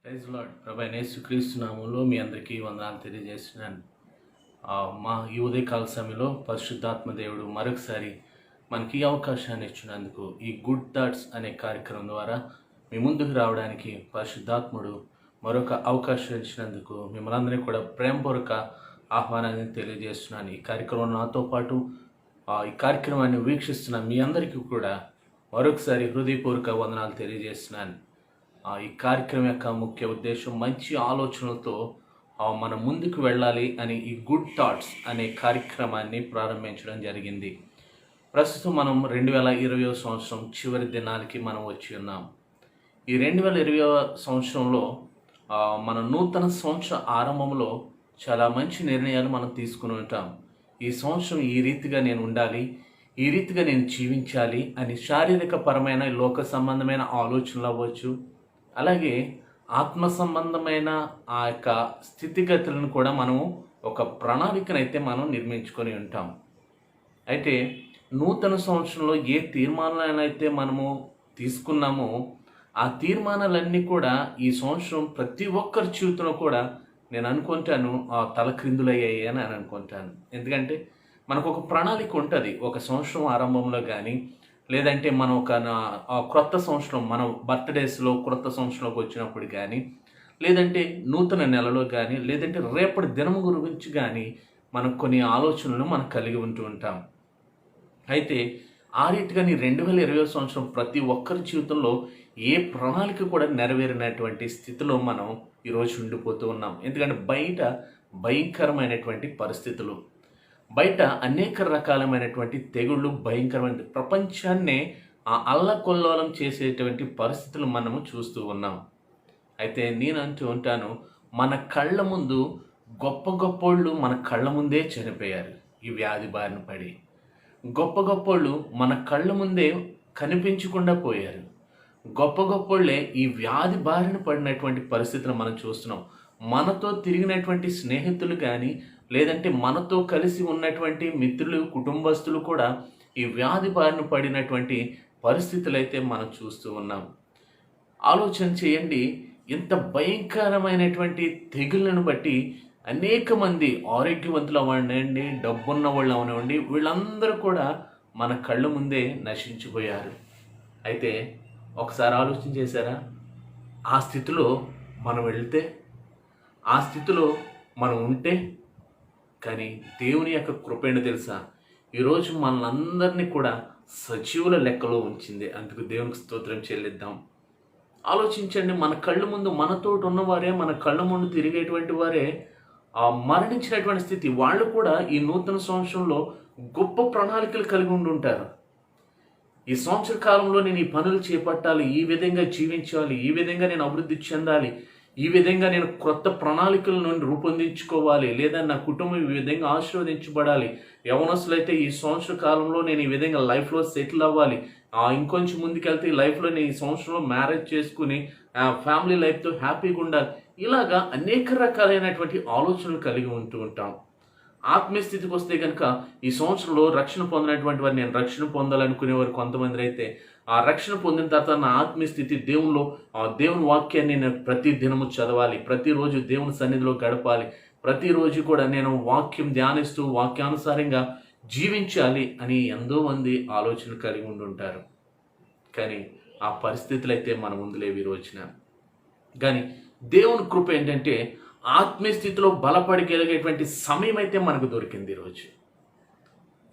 Praise lord. ప్రభు అయిన యేసుక్రీస్తు నామములో మీ అందరికీ వందనాలు తెలియజేస్తున్నాను. మా ఈ ఉదయకాల సమయంలో పరిశుద్ధాత్మ దేవుడు మరొకసారి మనకి ఈ అవకాశాన్ని ఇచ్చినందుకు ఈ గుడ్ థాట్స్ అనే కార్యక్రమం ద్వారా మీ ముందుకు రావడానికి పరిశుద్ధాత్ముడు మరొక అవకాశం ఇచ్చినందుకు మిమ్మల్ని అందరినీ కూడా ప్రేమపూర్వక ఆహ్వానాన్ని తెలియజేస్తున్నాను. ఈ కార్యక్రమం నాతో పాటు ఈ కార్యక్రమాన్ని వీక్షిస్తున్న మీ అందరికీ కూడా మరొకసారి హృదయపూర్వక వందనాలు తెలియజేస్తున్నాను. ఈ కార్యక్రమం యొక్క ముఖ్య ఉద్దేశం మంచి ఆలోచనలతో మనం ముందుకు వెళ్ళాలి అని ఈ గుడ్ థాట్స్ అనే కార్యక్రమాన్ని ప్రారంభించడం జరిగింది. ప్రస్తుతం మనం 2020 సంవత్సరం చివరి దినాలకి మనం వచ్చి ఉన్నాం. ఈ 2020 సంవత్సరంలో మన నూతన సంవత్సర ఆరంభంలో చాలా మంచి నిర్ణయాలు మనం తీసుకుని ఉంటాం. ఈ సంవత్సరం ఈ రీతిగా నేను ఉండాలి, ఈ రీతిగా నేను జీవించాలి అని శారీరక పరమైన లోక సంబంధమైన ఆలోచనలు అవ్వచ్చు, అలాగే ఆత్మ సంబంధమైన ఆ యొక్క స్థితిగతులను కూడా మనము ఒక ప్రణాళికనైతే మనం నిర్మించుకొని ఉంటాం. అయితే నూతన సంవత్సరంలో ఏ తీర్మానాలైతే మనము తీసుకున్నామో ఆ తీర్మానాలన్నీ కూడా ఈ సంవత్సరం ప్రతి ఒక్కరి జీవితంలో కూడా నేను అనుకుంటాను తలక్రిందులయ్యాయి అని అనుకుంటాను. ఎందుకంటే మనకు ఒక ప్రణాళిక ఉంటుంది. ఒక సంవత్సరం ఆరంభంలో కానీ, లేదంటే మనం ఒక క్రొత్త సంవత్సరం మనం బర్త్డేస్లో క్రొత్త సంవత్సరంలోకి వచ్చినప్పుడు కానీ, లేదంటే నూతన నెలలో కానీ, లేదంటే రేపటి దినం గురించి కానీ మనకు కొన్ని ఆలోచనలు మనం కలిగి ఉంటూ ఉంటాం. అయితే ఆ రీతిగా 2020 సంవత్సరం ప్రతి ఒక్కరి జీవితంలో ఏ ప్రణాళిక కూడా నెరవేరినటువంటి స్థితిలో మనం ఈరోజు ఉండిపోతూ ఉన్నాం. ఎందుకంటే బయట భయంకరమైనటువంటి పరిస్థితులు, బయట అనేక రకాలమైనటువంటి తెగుళ్ళు, భయంకరమైన ప్రపంచాన్నే అల్లకొల్లోలం చేసేటువంటి పరిస్థితులు మనము చూస్తూ ఉన్నాం. అయితే నేను అంటూ ఉంటాను, మన కళ్ళ ముందు గొప్ప గొప్పోళ్ళు మన కళ్ళ ముందే చనిపోయారు ఈ వ్యాధి బారిన పడి. గొప్ప గొప్పోళ్ళు మన కళ్ళ ముందే కనిపించకుండా పోయారు. గొప్ప గొప్పోళ్ళే ఈ వ్యాధి బారిన పడినటువంటి పరిస్థితులు మనం చూస్తున్నాం. మనతో తిరిగినటువంటి స్నేహితులు కానీ, లేదంటే మనతో కలిసి ఉన్నటువంటి మిత్రులు, కుటుంబస్తులు కూడా ఈ వ్యాధి బారిన పడినటువంటి పరిస్థితులు అయితే మనం చూస్తూ ఉన్నాం. ఆలోచన చేయండి, ఇంత భయంకరమైనటువంటి తెగుళ్ళను బట్టి అనేక మంది ఆరోగ్యవంతులు అవనండి, డబ్బున్న వాళ్ళు అవనివ్వండి, వీళ్ళందరూ కూడా మన కళ్ళ ముందే నశించిపోయారు. అయితే ఒకసారి ఆలోచన చేశారా? ఆ స్థితిలో మనం వెళ్తే, ఆ స్థితిలో మనం ఉంటే, కానీ దేవుని యొక్క కృప ఏంటో తెలుసా? ఈరోజు మనందరినీ కూడా సజీవుల లెక్కలో ఉంచింది. అందుకు దేవునికి స్తోత్రం చెల్లిద్దాం. ఆలోచించండి, మన కళ్ళ ముందు మనతోటి ఉన్నవారే, మన కళ్ళ ముందు తిరిగేటువంటి వారే మరణించినటువంటి స్థితి. వాళ్ళు కూడా ఈ నూతన సంవత్సరంలో గొప్ప ప్రణాళికలు కలిగి ఉండుంటారు. ఈ సంవత్సర కాలంలో నేను ఈ పనులు చేపట్టాలి, ఈ విధంగా జీవించాలి, ఈ విధంగా నేను అభివృద్ధి చెందాలి, ఈ విధంగా నేను క్రొత్త ప్రణాళికలను రూపొందించుకోవాలి, లేదా నా కుటుంబం ఈ విధంగా ఆశీర్వదించబడాలి, యవనస్తులైతే ఈ సంవత్సర కాలంలో నేను ఈ విధంగా లైఫ్లో సెటిల్ అవ్వాలి, ఇంకొంచెం ముందుకెళ్తే ఈ లైఫ్లో నేను ఈ సంవత్సరంలో మ్యారేజ్ చేసుకుని ఫ్యామిలీ లైఫ్తో హ్యాపీగా ఉండాలి. ఇలాగా అనేక రకాలైనటువంటి ఆలోచనలు కలిగి ఉంటూ ఉంటాం. ఆత్మీయ స్థితికి వస్తే కనుక ఈ సంవత్సరంలో రక్షణ పొందినటువంటి వారు, నేను రక్షణ పొందాలనుకునేవారు కొంతమంది అయితే, ఆ రక్షణ పొందిన తర్వాత నా ఆత్మీయ స్థితి దేవునిలో దేవుని వాక్యాన్ని నేను ప్రతి దినము చదవాలి, ప్రతిరోజు దేవుని సన్నిధిలో గడపాలి, ప్రతిరోజు కూడా నేను వాక్యం ధ్యానిస్తూ వాక్యానుసారంగా జీవించాలి అని ఎంతో మంది ఆలోచన కలిగి ఉండుంటారు. కానీ ఆ పరిస్థితులు అయితే మన ముందు లేవు ఈ రోజున. కానీ దేవుని కృప ఏంటంటే ఆత్మీయ స్థితిలో బలపడగలిగేటువంటి సమయం అయితే మనకు దొరికింది ఈరోజు.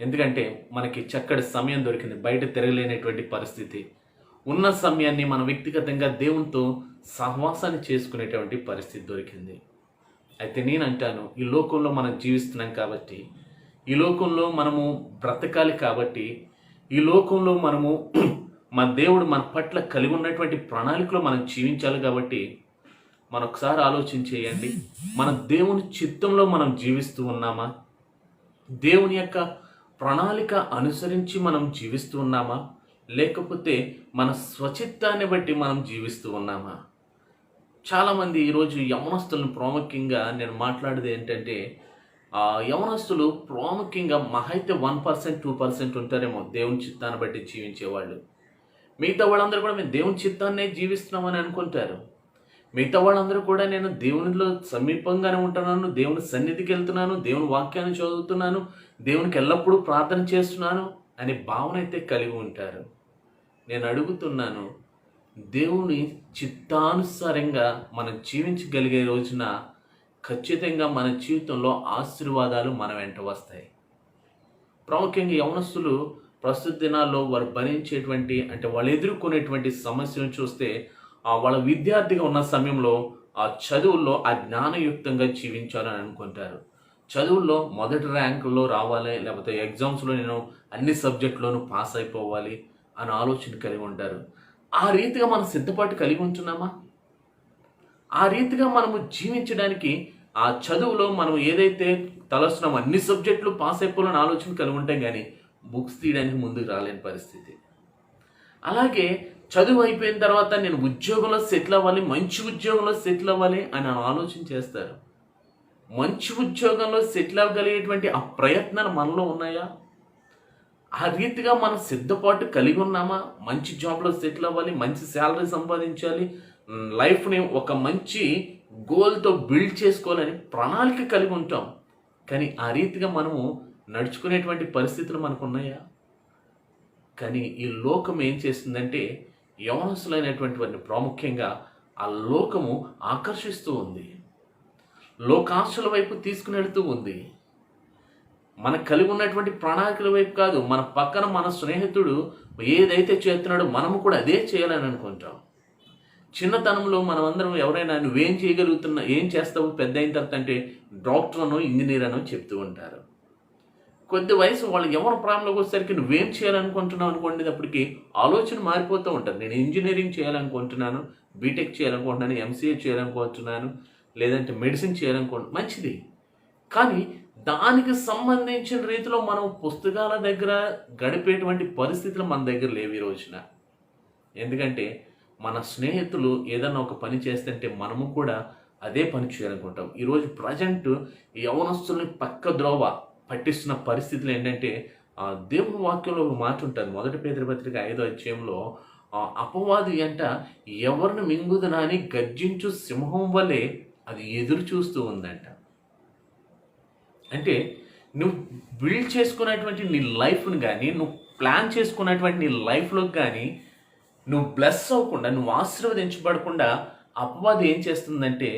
ఎందుకంటే మనకి చక్కటి సమయం దొరికింది, బయట తిరగలేనటువంటి పరిస్థితి. ఉన్న సమయాన్ని మనం వ్యక్తిగతంగా దేవునితో సహవాసాన్ని చేసుకునేటువంటి పరిస్థితి దొరికింది. అయితే నేను అంటాను, ఈ లోకంలో మనం జీవిస్తున్నాం కాబట్టి, ఈ లోకంలో మనము బ్రతకాలి కాబట్టి, ఈ లోకంలో మనము మన దేవుడు మన పట్ల కలిగి ఉన్నటువంటి ప్రణాళికలో మనం జీవించాలి కాబట్టి, మనం ఒకసారి ఆలోచన చేయండి, మన దేవుని చిత్తంలో మనం జీవిస్తూ ఉన్నామా? దేవుని యొక్క ప్రణాళిక అనుసరించి మనం జీవిస్తూ ఉన్నామా? లేకపోతే మన స్వచిత్తాన్ని బట్టి మనం జీవిస్తూ ఉన్నామా? చాలామంది ఈరోజు యవనస్తులను ప్రాముఖ్యంగా నేను మాట్లాడేది ఏంటంటే, యవనస్తులు ప్రాముఖ్యంగా మహా అయితే 1%, 2% ఉంటారేమో దేవుని చిత్తాన్ని బట్టి జీవించేవాళ్ళు. మిగతా వాళ్ళందరూ కూడా మేము దేవుని చిత్తాన్నే జీవిస్తున్నామని అనుకుంటారు. మిగతా వాళ్ళందరూ కూడా నేను దేవునిలో సమీపంగానే ఉంటున్నాను, దేవుని సన్నిధికి వెళ్తున్నాను, దేవుని వాక్యాన్ని చదువుతున్నాను, దేవునికి ఎల్లప్పుడూ ప్రార్థన చేస్తున్నాను అనే భావన అయితే కలిగి ఉంటారు. నేను అడుగుతున్నాను, దేవుని చిత్తానుసారంగా మనం జీవించగలిగే రోజున ఖచ్చితంగా మన జీవితంలో ఆశీర్వాదాలు మన వెంట వస్తాయి. ప్రాముఖ్యంగా యవనస్తులు ప్రస్తుత దినాల్లో వారు భరించేటువంటి అంటే వాళ్ళు ఎదుర్కొనేటువంటి సమస్యలను చూస్తే వాళ్ళ విద్యార్థిగా ఉన్న సమయంలో ఆ చదువుల్లో ఆ జ్ఞానయుక్తంగా జీవించాలని అనుకుంటారు. చదువుల్లో మొదటి ర్యాంకుల్లో రావాలి, లేకపోతే ఎగ్జామ్స్లో నేను అన్ని సబ్జెక్టులోనూ పాస్ అయిపోవాలి అని ఆలోచన కలిగి ఉంటారు. ఆ రీతిగా మనం సిద్ధపాటు కలిగి ఉంటున్నామా? ఆ రీతిగా మనము జీవించడానికి ఆ చదువులో మనం ఏదైతే తలస్తున్నామో అన్ని సబ్జెక్టులు పాస్ అయిపోవాలని ఆలోచన కలిగి ఉంటాం, కానీ బుక్స్ తీయడానికి ముందుకు రాలేని పరిస్థితి. అలాగే చదువు అయిపోయిన తర్వాత నేను ఉద్యోగంలో సెటిల్ అవ్వాలి, మంచి ఉద్యోగంలో సెటిల్ అవ్వాలి అని ఆలోచన చేస్తారు. మంచి ఉద్యోగంలో సెటిల్ అవ్వగలిగేటువంటి ఆ ప్రయత్నాలు మనలో ఉన్నాయా? ఆ రీతిగా మనం సిద్ధపాటు కలిగి ఉన్నామా? మంచి జాబ్లో సెటిల్ అవ్వాలి, మంచి శాలరీ సంపాదించాలి, లైఫ్ని ఒక మంచి గోల్తో బిల్డ్ చేసుకోవాలని ప్రణాళిక కలిగి ఉంటాం. కానీ ఆ రీతిగా మనము నడుచుకునేటువంటి పరిస్థితులు మనకు ఉన్నాయా? కానీ ఈ లోకం ఏం చేస్తుందంటే యవనస్తులైనటువంటి వారిని ప్రాముఖ్యంగా ఆ లోకము ఆకర్షిస్తూ ఉంది, లోకాశల వైపు తీసుకుని వెళుతూ ఉంది. మనకు కలిగి ఉన్నటువంటి ప్రణాళికల వైపు కాదు, మన పక్కన మన స్నేహితుడు ఏదైతే చేస్తున్నాడో మనము కూడా అదే చేయాలని అనుకుంటాం. చిన్నతనంలో మనమందరం ఎవరైనా నువ్వేం చేయగలుగుతున్నా, ఏం చేస్తావు పెద్ద అయిన తర్వాత అంటే డాక్టర్ అనో ఇంజనీర్ అనో చెప్తూ ఉంటారు. కొద్ది వయసు వాళ్ళు ఎవరి ప్రారంభంలోకి వచ్చేసరికి నువ్వేం చేయాలనుకుంటున్నావు అనుకోండి, అప్పటికి ఆలోచన మారిపోతూ ఉంటారు. నేను ఇంజనీరింగ్ చేయాలనుకుంటున్నాను, బీటెక్ చేయాలనుకుంటున్నాను, ఎంసీఏ చేయాలనుకుంటున్నాను, లేదంటే మెడిసిన్ చేయాలనుకుంటున్నాను, మంచిది. కానీ దానికి సంబంధించిన రీతిలో మనం పుస్తకాల దగ్గర గడిపేటువంటి పరిస్థితులు మన దగ్గర లేవు ఈ రోజున. ఎందుకంటే మన స్నేహితులు ఏదన్నా ఒక పని చేస్తుంటే మనము కూడా అదే పని చేయాలనుకుంటాం. ఈరోజు ప్రజెంట్ యవనస్తుల్ని పక్క ద్రోవ పట్టిస్తున్న పరిస్థితులు ఏంటంటే దేవుని వాక్యంలో ఒక మాట ఉంటుంది. 1 పేతురు పత్రిక 5వ అధ్యాయంలో అపవాది అంట ఎవరిని మింగుదునా అని గర్జించు సింహం వలె అది ఎదురు చూస్తూ ఉందంట. అంటే నువ్వు బిల్డ్ చేసుకున్నటువంటి నీ లైఫ్ని కానీ, నువ్వు ప్లాన్ చేసుకున్నటువంటి నీ లైఫ్లోకి కానీ నువ్వు బ్లెస్ అవ్వకుండా, నువ్వు ఆశీర్వదించబడకుండా అపవాది ఏం చేస్తుందంటే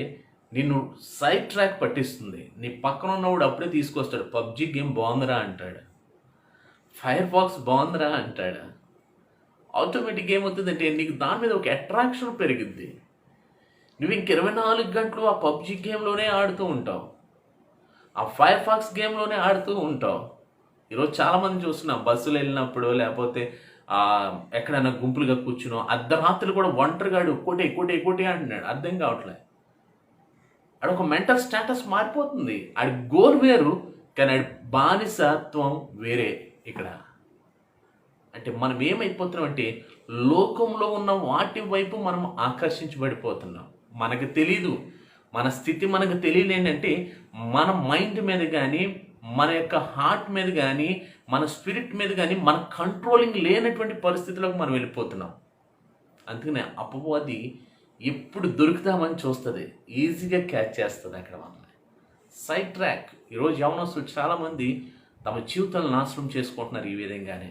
నిన్ను సైడ్ ట్రాక్ పట్టిస్తుంది. నీ పక్కన ఉన్నవాడు అప్పుడే తీసుకొస్తాడు. పబ్జి గేమ్ బాగుందిరా అంటాడు, ఫైర్ ఫాక్స్ బాగుందిరా అంటాడు. ఆటోమేటిక్ ఏమవుతుందంటే నీకు దాని మీద ఒక అట్రాక్షన్ పెరిగిద్ది. నువ్వు ఇంక 24 గంటలు ఆ పబ్జి గేమ్లోనే ఆడుతూ ఉంటావు, ఆ ఫైర్ ఫాక్స్ గేమ్లోనే ఆడుతూ ఉంటావు. ఈరోజు చాలామంది చూస్తున్నాం, బస్సులు వెళ్ళినప్పుడు లేకపోతే ఎక్కడైనా గుంపులుగా కూర్చునో అర్ధరాత్రులు కూడా ఒంటరిగాడు కోటే అంటున్నాడు. అర్థం కావట్లేదు. ఆడ ఒక మెంటల్ స్టేటస్ మారిపోతుంది. ఆడి గోల్ వేరు, కానీ ఆడి బానిసత్వం వేరే. ఇక్కడ అంటే మనం ఏమైపోతున్నాం అంటే లోకంలో ఉన్న వాటి వైపు మనం ఆకర్షించబడిపోతున్నాం. మనకు తెలీదు, మన స్థితి మనకు తెలియలేంటంటే మన మైండ్ మీద కానీ, మన యొక్క హార్ట్ మీద కానీ, మన స్పిరిట్ మీద కానీ మన కంట్రోలింగ్ లేనటువంటి పరిస్థితులకు మనం వెళ్ళిపోతున్నాం. అందుకనే అపవాది ఎప్పుడు దొరుకుతామని చూస్తుంది, ఈజీగా క్యాచ్ చేస్తుంది అక్కడ మనల్ని. Side track. ఈరోజు యవనస్తులు చాలామంది తమ జీవితాలను నాశనం చేసుకుంటున్నారు ఈ విధంగానే.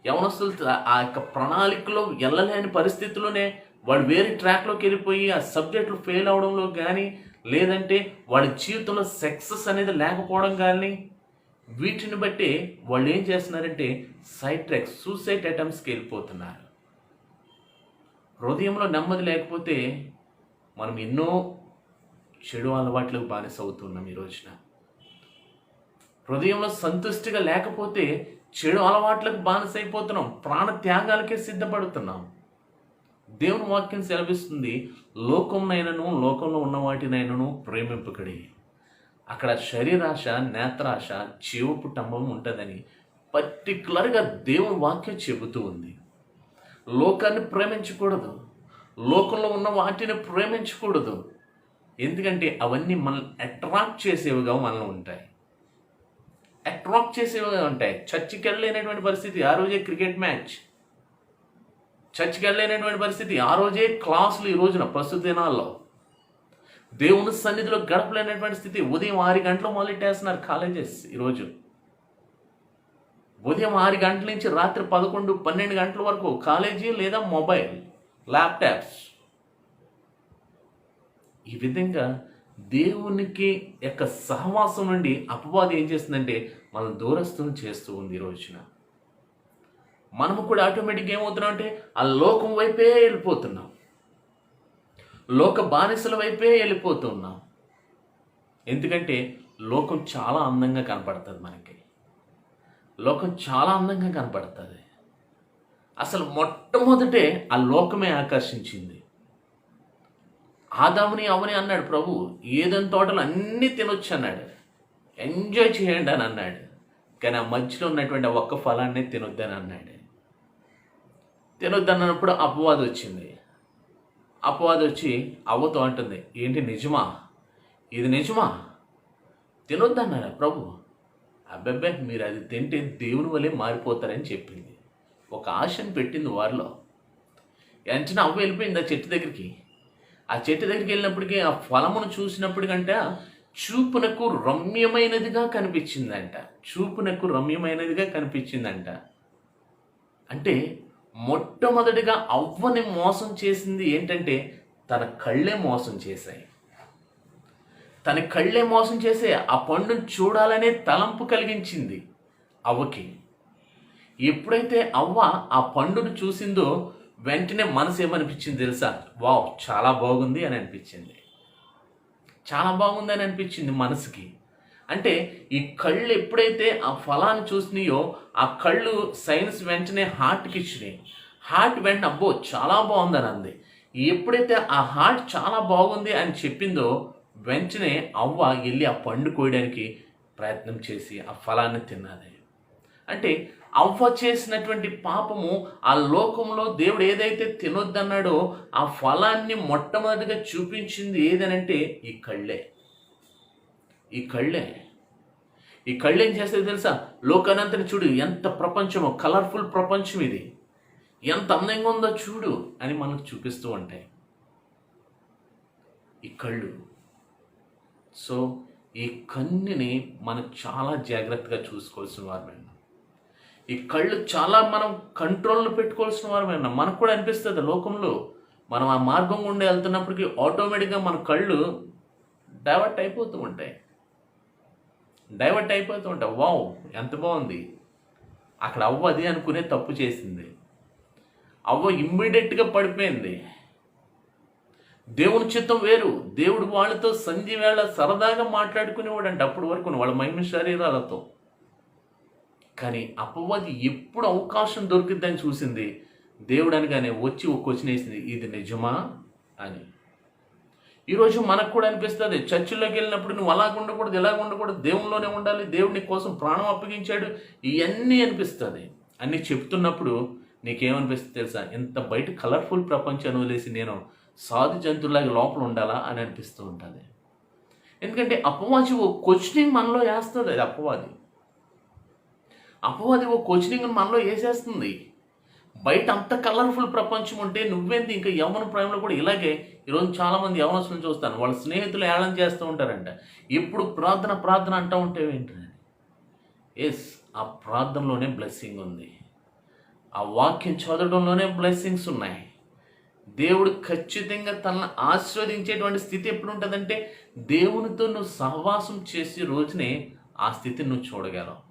యవనస్తులు ఆ యొక్క ప్రణాళికలో వెళ్ళలేని పరిస్థితుల్లోనే వాడు వేరే ట్రాక్లోకి వెళ్ళిపోయి ఆ సబ్జెక్టులు ఫెయిల్ అవడంలో కానీ, లేదంటే వాడి జీవితంలో సక్సెస్ అనేది లేకపోవడం కానీ, వీటిని బట్టి వాళ్ళు ఏం చేస్తున్నారంటే సైడ్ ట్రాక్, సూసైడ్ అటెంప్ట్స్కి వెళ్ళిపోతున్నారు. హృదయంలో నెమ్మది లేకపోతే మనం ఎన్నో చెడు అలవాట్లకు బానిస అవుతున్నాం ఈ రోజున. హృదయంలో సంతుష్టిగా లేకపోతే చెడు అలవాట్లకు బానిస అయిపోతున్నాం, ప్రాణ త్యాగాలకే సిద్ధపడుతున్నాం. దేవుని వాక్యం సెలవిస్తుంది, లోకంనైనను లోకంలో ఉన్న వాటినైనను ప్రేమింపకడి. అక్కడ శరీరాశ, నేత్రాశ, జీవపు టంబం ఉంటుందని పర్టికులర్గా దేవుని వాక్యం చెబుతూ ఉంది. లోకాన్ని ప్రేమించకూడదు, లోకంలో ఉన్న వాటిని ప్రేమించకూడదు. ఎందుకంటే అవన్నీ మనల్ని అట్రాక్ట్ చేసేవిగా మనల్ని ఉంటాయి, చర్చికి వెళ్ళలేనటువంటి పరిస్థితి. ఆ రోజే క్రికెట్ మ్యాచ్, చర్చికి వెళ్ళలేనటువంటి పరిస్థితి. ఆ రోజే క్లాసులు ఈ రోజున ప్రస్తుత దినాల్లో దేవుని సన్నిధిలో గడపలేనటువంటి స్థితి. ఉదయం 6 గంటలు మొదలెట్టేస్తున్నారు కాలేజెస్ ఈరోజు. ఉదయం 6 గంటల నుంచి రాత్రి 11, 12 గంటల వరకు కాలేజీ లేదా మొబైల్, ల్యాప్టాప్స్. ఈ విధంగా దేవునికి యొక్క సహవాసం నుండి అపవాది ఏం చేస్తుందంటే మనం దూరస్తులను చేస్తూ ఉంది ఈ రోజున. మనము కూడా ఆటోమేటిక్గా ఏమవుతున్నాం అంటే ఆ లోకం వైపే వెళ్ళిపోతున్నాం, లోక బానిసల వైపే వెళ్ళిపోతున్నాం. ఎందుకంటే లోకం చాలా అందంగా కనపడుతుంది మనకి. లోకం చాలా అందంగా కనపడుతుంది. అసలు మొట్టమొదటే ఆ లోకమే ఆకర్షించింది. ఆదాముని అవని అన్నాడు ప్రభు, ఏదైనా తోటలు అన్నీ తినొచ్చు అన్నాడు, ఎంజాయ్ చేయండి అని అన్నాడు. కానీ ఆ మధ్యలో ఉన్నటువంటి ఒక్క ఫలాన్ని తినొద్దని అన్నాడు. తినొద్దన్నప్పుడు అపవాది వచ్చింది. అపవాది వచ్చి అవ్వతో అంటుంది, ఏంటి నిజమా, ఇది నిజమా, తినొద్దన్నారా ప్రభు? అబ్బబ్బే, మీరు అది తింటే దేవుని వల్లే మారిపోతారని చెప్పింది. ఒక ఆశను పెట్టింది వారిలో. వెంటనే అవ్వ వెళ్ళిపోయింది ఆ చెట్టు దగ్గరికి. ఆ చెట్టు దగ్గరికి వెళ్ళినప్పటికీ ఆ ఫలమును చూసినప్పటికంటే చూపునకు రమ్యమైనదిగా కనిపించిందంట. చూపునకు రమ్యమైనదిగా కనిపించిందంట. అంటే మొట్టమొదటిగా అవ్వని మోసం చేసింది ఏంటంటే తన కళ్ళే మోసం చేశాయి. తన కళ్ళే మోసం చేసే ఆ పండును చూడాలనే తలంపు కలిగించింది అవ్వకి. ఎప్పుడైతే అవ్వ ఆ పండును చూసిందో వెంటనే మనసు ఏమనిపించింది తెలుసా? వావ్, చాలా బాగుంది అని అనిపించింది. చాలా బాగుంది అని అనిపించింది మనసుకి. అంటే ఈ కళ్ళు ఎప్పుడైతే ఆ ఫలాన్ని చూసినాయో ఆ కళ్ళు సైన్స్ వెంటనే హార్ట్కి ఇచ్చినాయి. హార్ట్ వెంటనే అబ్బో చాలా బాగుందని అంది. ఎప్పుడైతే ఆ హార్ట్ చాలా బాగుంది అని చెప్పిందో వెంటనే అవ్వ వెళ్ళి ఆ పండు కోయడానికి ప్రయత్నం చేసి ఆ ఫలాన్ని తిన్నది. అంటే అవ్వ చేసినటువంటి పాపము ఆ లోకంలో దేవుడు ఏదైతే తినొద్దన్నాడో ఆ ఫలాన్ని మొట్టమొదటిగా చూపించింది ఏదనంటే ఈ కళ్ళే. ఈ కళ్ళే ఏం చేస్తే తెలుసా? లోకానంతని చూడు, ఎంత ప్రపంచమో, కలర్ఫుల్ ప్రపంచం ఇది, ఎంత అందంగా ఉందో చూడు అని మనకు చూపిస్తూ ఉంటాయి ఈ కళ్ళు. సో ఈ కన్నుని మనం చాలా జాగ్రత్తగా చూసుకోవాల్సిన వారమైనా, ఈ కళ్ళు చాలా మనం కంట్రోల్లో పెట్టుకోవాల్సిన వారమైనా. మనకు కూడా అనిపిస్తుంది లోకంలో మనం ఆ మార్గం గుండా వెళ్తున్నప్పటికీ ఆటోమేటిక్గా మన కళ్ళు డైవర్ట్ అయిపోతూ ఉంటాయి. వావ్, ఎంత బాగుంది, అక్కడ అవ్వ అది అనుకునే తప్పు చేసింది. అవ్వ ఇమ్మీడియట్గా పడిపోయింది. దేవుని చిత్తం వేరు. దేవుడు వాళ్ళతో సంధ్య వేళ సరదాగా మాట్లాడుకునేవాడు అంటే అప్పటి వరకు వాళ్ళ మహిమ శరీరాలతో. కానీ అపవాది ఎప్పుడు అవకాశం దొరికిద్దని చూసింది. దేవుడు అనగానే వచ్చి ఒక క్వశ్చన్ వేసింది, ఇది నిజమా అని. ఈరోజు మనకు కూడా అనిపిస్తుంది, చర్చిలోకి వెళ్ళినప్పుడు నువ్వు అలాగ ఉండకూడదు, ఇలాగ ఉండకూడదు, దేవునిలోనే ఉండాలి, దేవుడి కోసం ప్రాణం అప్పగించాడు, ఇవన్నీ అనిపిస్తుంది. అన్నీ చెప్తున్నప్పుడు నీకేమనిపిస్తుంది తెలుసా? ఇంత బయట కలర్ఫుల్ ప్రపంచాన్ని వదిలేసి నేను సాధు జంతువులాగా లోపల ఉండాలా అని అనిపిస్తూ ఉంటుంది. ఎందుకంటే అపవాది ఓ క్వశ్చనింగ్ మనలో వేస్తుంది. అది అపవాది ఓ క్వశ్చనింగ్ మనలో వేసేస్తుంది. బయట అంత కలర్ఫుల్ ప్రపంచం ఉంటే నువ్వేంటి ఇంకా యవ్వన ప్రేమలో కూడా ఇలాగే. ఈరోజు చాలామంది యవ్వనస్తులను చూస్తాను, వాళ్ళ స్నేహితులు ఏళన చేస్తూ ఉంటారంట, ఎప్పుడు ప్రార్థన అంటూ ఉంటావు ఏంటని. ఎస్, ఆ ప్రార్థనలోనే బ్లెస్సింగ్ ఉంది, ఆ వాక్యం చదవడంలోనే బ్లెస్సింగ్స్ ఉన్నాయి. దేవుడు ఖచ్చితంగా తనను ఆశీర్వదించేటువంటి స్థితి ఎప్పుడు ఉంటుందంటే దేవునితో నువ్వు సహవాసం చేసే రోజునే ఆ స్థితిని నువ్వు చూడగలవు.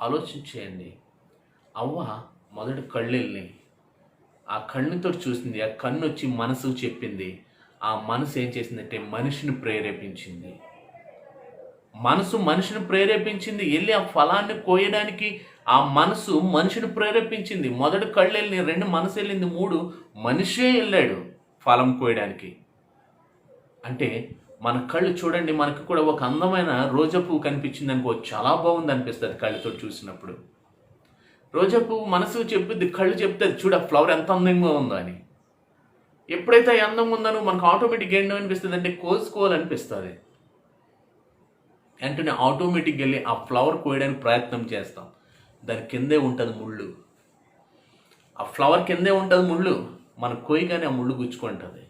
ఆలోచించేయండి. అవ్వ మొదటి కళ్ళెళ్ళి ఆ కన్నుతో చూసింది, ఆ కన్ను వచ్చి మనసుకు చెప్పింది. ఆ మనసు ఏం చేసిందంటే మనిషిని ప్రేరేపించింది. మనిషిని ప్రేరేపించింది వెళ్ళి ఆ ఫలాన్ని కోయడానికి. ఆ మనసు మనిషిని ప్రేరేపించింది. మొదటి కళ్ళు వెళ్ళి 2 మనసు వెళ్ళింది, 3 మనిషే వెళ్ళాడు ఫలం కోయడానికి. అంటే మన కళ్ళు చూడండి, మనకు కూడా ఒక అందమైన రోజా పువ్వు కనిపించింది అనుకో, చాలా బాగుంది అనిపిస్తుంది కళ్ళతో చూసినప్పుడు. రోజా పువ్వు మనసుకు చెప్పింది, కళ్ళు చెప్తుంది చూడ ఫ్లవర్ ఎంత అందంగా ఉందో అని. ఎప్పుడైతే అందంగా ఉందో మనకు ఆటోమేటిక్గా ఏంటో అనిపిస్తుంది అంటే కోసుకోవాలనిపిస్తుంది. వెంటనే ఆటోమేటిక్గా వెళ్ళి ఆ ఫ్లవర్ కోయడానికి ప్రయత్నం చేస్తాం. దాని కిందే ఉంటుంది ముళ్ళు. ఆ ఫ్లవర్ కిందే ఉంటుంది ముళ్ళు, మన కొయ్యగానే ఆ ముళ్ళు గుచ్చుకుంటుంది.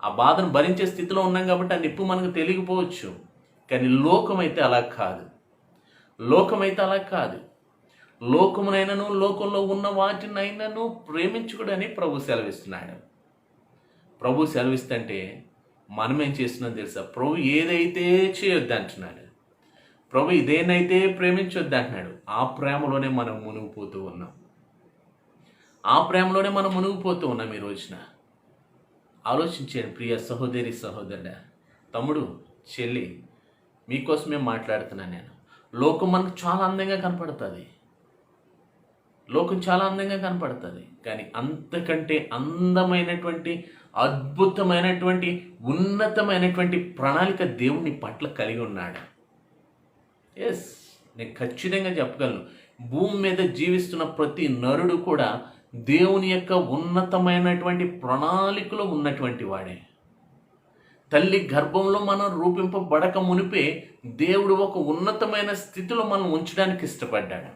ఆ బాధను భరించే స్థితిలో ఉన్నాం కాబట్టి ఆ నిప్పు మనకు తెలియకపోవచ్చు. కానీ లోకమైతే అలా కాదు. లోకమైతే అలా కాదు. లోకమునైనను లోకంలో ఉన్న వాటినైనను ప్రేమించుకుడని ప్రభు సెలవిస్తున్నాడు. ప్రభు సెలవిస్తుంటే మనం ఏం చేస్తున్నాం తెలుసా? ప్రభు ఏదైతే చేయొద్దు అంటున్నాడు, ప్రభు ఇదేనైతే ప్రేమించొద్దు అంటున్నాడు. ఆ ప్రేమలోనే మనం మునిగిపోతూ ఉన్నాం. ఆ ప్రేమలోనే మనం మునిగిపోతూ ఉన్నాం. ఈ రోజున ఆలోచించండి ప్రియ సహోదరి సహోదరుడా, తమ్ముడు చెల్లి, మీకోసమే మాట్లాడుతున్నాను నేను. లోకం మనకు చాలా అందంగా కనపడుతుంది. లోకం చాలా అందంగా కనపడుతుంది. కానీ అంతకంటే అందమైనటువంటి, అద్భుతమైనటువంటి, ఉన్నతమైనటువంటి ప్రణాళిక దేవుని పట్ల కలిగి ఉన్నాడు. ఎస్, నేను ఖచ్చితంగా చెప్పగలను. భూమి మీద జీవిస్తున్న ప్రతి నరుడు కూడా దేవుని యొక్క ఉన్నతమైనటువంటి ప్రణాళికలో ఉన్నటువంటి వాడే. తల్లి గర్భంలో మనం రూపింపబడక మునిపే దేవుడు ఒక ఉన్నతమైన స్థితిలో మనం ఉంచడానికి ఇష్టపడ్డాడు.